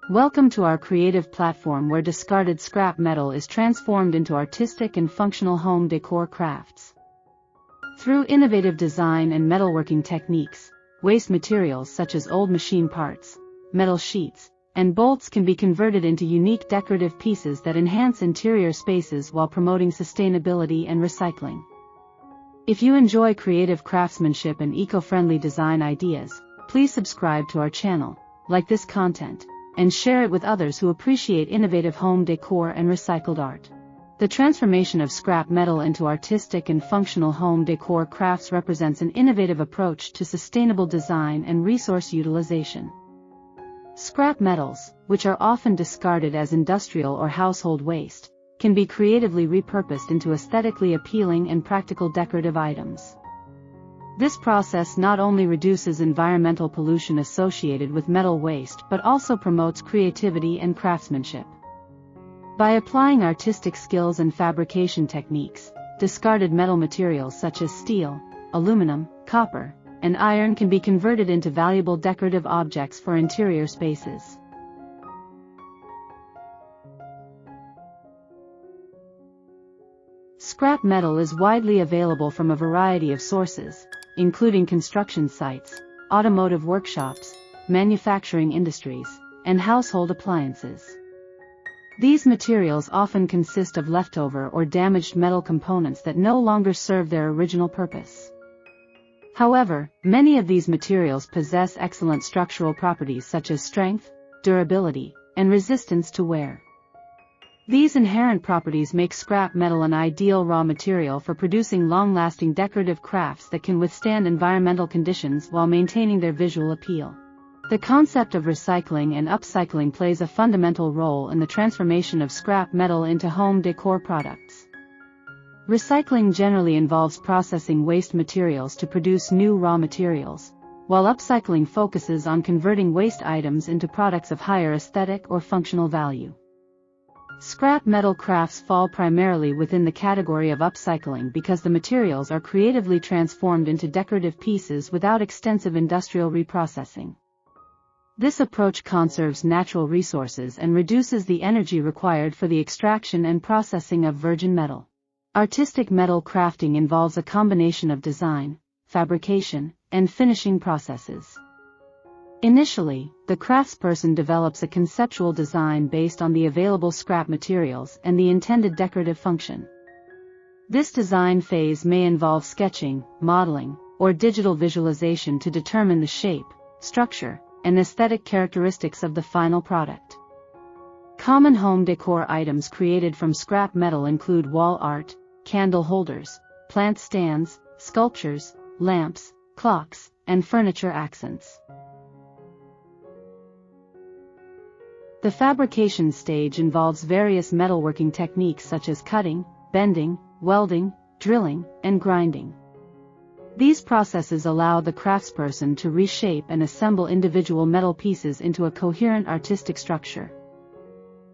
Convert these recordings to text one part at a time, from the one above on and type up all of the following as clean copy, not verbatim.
Welcome to our creative platform where discarded scrap metal is transformed into artistic and functional home decor crafts. Through innovative design and metalworking techniques, waste materials such as old machine parts, metal sheets, and bolts can be converted into unique decorative pieces that enhance interior spaces while promoting sustainability and recycling. If you enjoy creative craftsmanship and eco-friendly design ideas, please subscribe to our channel, like this content, and share it with others who appreciate innovative home decor and recycled art. The transformation of scrap metal into artistic and functional home decor crafts represents an innovative approach to sustainable design and resource utilization. Scrap metals, which are often discarded as industrial or household waste, can be creatively repurposed into aesthetically appealing and practical decorative items. This process not only reduces environmental pollution associated with metal waste but also promotes creativity and craftsmanship. By applying artistic skills and fabrication techniques, discarded metal materials such as steel, aluminum, copper, and iron can be converted into valuable decorative objects for interior spaces. Scrap metal is widely available from a variety of sources, including construction sites, automotive workshops, manufacturing industries, and household appliances. These materials often consist of leftover or damaged metal components that no longer serve their original purpose. However, many of these materials possess excellent structural properties such as strength, durability, and resistance to wear. These inherent properties make scrap metal an ideal raw material for producing long-lasting decorative crafts that can withstand environmental conditions while maintaining their visual appeal. The concept of recycling and upcycling plays a fundamental role in the transformation of scrap metal into home decor products. Recycling generally involves processing waste materials to produce new raw materials, while upcycling focuses on converting waste items into products of higher aesthetic or functional value. Scrap metal crafts fall primarily within the category of upcycling because the materials are creatively transformed into decorative pieces without extensive industrial reprocessing. This approach conserves natural resources and reduces the energy required for the extraction and processing of virgin metal. Artistic metal crafting involves a combination of design, fabrication, and finishing processes. Initially, the craftsperson develops a conceptual design based on the available scrap materials and the intended decorative function. This design phase may involve sketching, modeling, or digital visualization to determine the shape, structure, and aesthetic characteristics of the final product. Common home decor items created from scrap metal include wall art, candle holders, plant stands, sculptures, lamps, clocks, and furniture accents. The fabrication stage involves various metalworking techniques such as cutting, bending, welding, drilling, and grinding. These processes allow the craftsperson to reshape and assemble individual metal pieces into a coherent artistic structure.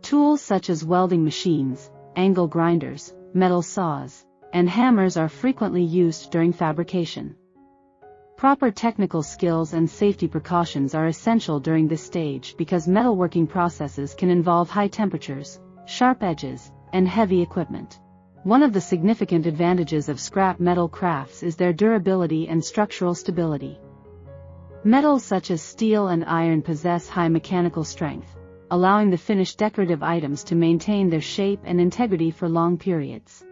Tools such as welding machines, angle grinders, metal saws, and hammers are frequently used during fabrication. Proper technical skills and safety precautions are essential during this stage because metalworking processes can involve high temperatures, sharp edges, and heavy equipment. One of the significant advantages of scrap metal crafts is their durability and structural stability. Metals such as steel and iron possess high mechanical strength, allowing the finished decorative items to maintain their shape and integrity for long periods.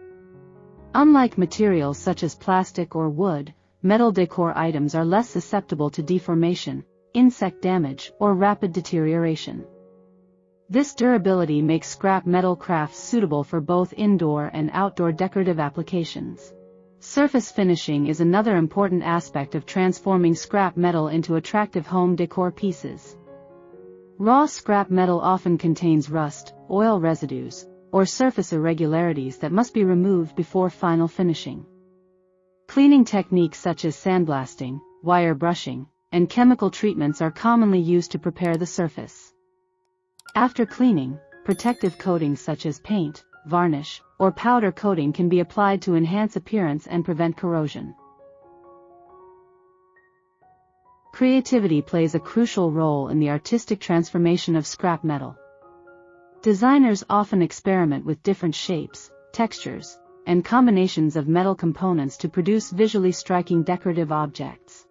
Unlike materials such as plastic or wood, metal decor items are less susceptible to deformation, insect damage, or rapid deterioration. This durability makes scrap metal crafts suitable for both indoor and outdoor decorative applications. Surface finishing is another important aspect of transforming scrap metal into attractive home decor pieces. Raw scrap metal often contains rust, oil residues, or surface irregularities that must be removed before final finishing. Cleaning techniques such as sandblasting, wire brushing, and chemical treatments are commonly used to prepare the surface. After cleaning, protective coatings such as paint, varnish, or powder coating can be applied to enhance appearance and prevent corrosion. creativity plays a crucial role in the artistic transformation of scrap metal. Designers often experiment with different shapes, textures, and combinations of metal components to produce visually striking decorative objects.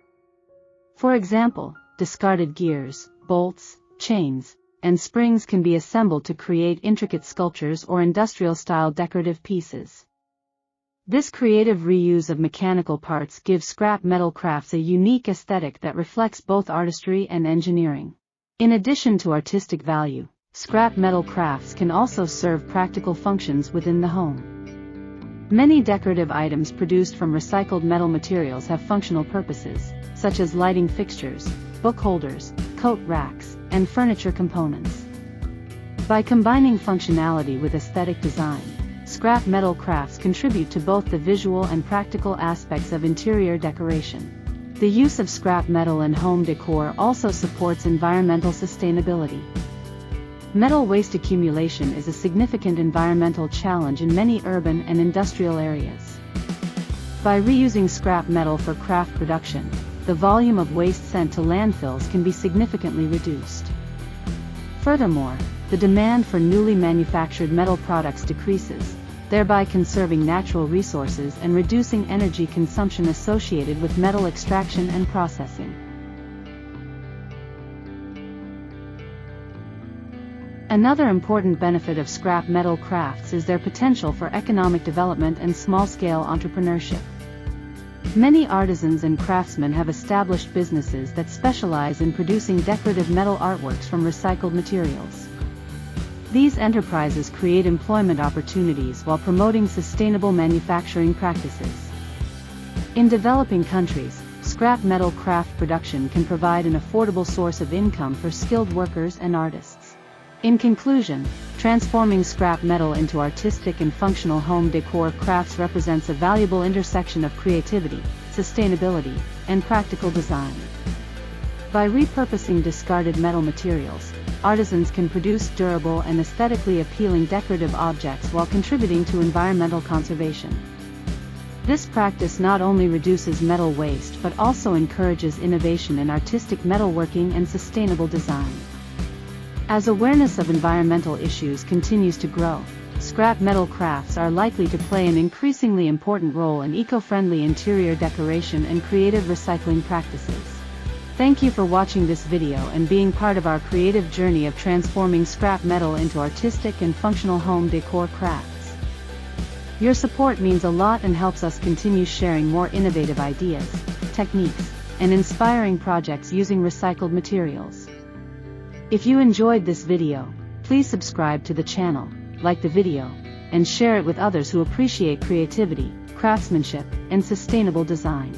For example, discarded gears, bolts, chains, and springs can be assembled to create intricate sculptures or industrial-style decorative pieces. This creative reuse of mechanical parts gives scrap metal crafts a unique aesthetic that reflects both artistry and engineering. In addition to artistic value, scrap metal crafts can also serve practical functions within the home. Many decorative items produced from recycled metal materials have functional purposes, such as lighting fixtures, book holders, coat racks, and furniture components. By combining functionality with aesthetic design, scrap metal crafts contribute to both the visual and practical aspects of interior decoration. The use of scrap metal in home decor also supports environmental sustainability. Metal waste accumulation is a significant environmental challenge in many urban and industrial areas. By reusing scrap metal for craft production, the volume of waste sent to landfills can be significantly reduced. Furthermore, the demand for newly manufactured metal products decreases, thereby conserving natural resources and reducing energy consumption associated with metal extraction and processing. Another important benefit of scrap metal crafts is their potential for economic development and small-scale entrepreneurship. Many artisans and craftsmen have established businesses that specialize in producing decorative metal artworks from recycled materials. These enterprises create employment opportunities while promoting sustainable manufacturing practices. In developing countries, scrap metal craft production can provide an affordable source of income for skilled workers and artists. In conclusion, transforming scrap metal into artistic and functional home decor crafts represents a valuable intersection of creativity, sustainability, and practical design. By repurposing discarded metal materials, artisans can produce durable and aesthetically appealing decorative objects while contributing to environmental conservation. This practice not only reduces metal waste but also encourages innovation in artistic metalworking and sustainable design. As awareness of environmental issues continues to grow, scrap metal crafts are likely to play an increasingly important role in eco-friendly interior decoration and creative recycling practices. Thank you for watching this video and being part of our creative journey of transforming scrap metal into artistic and functional home decor crafts. Your support means a lot and helps us continue sharing more innovative ideas, techniques, and inspiring projects using recycled materials. If you enjoyed this video, please subscribe to the channel, like the video, and share it with others who appreciate creativity, craftsmanship, and sustainable design.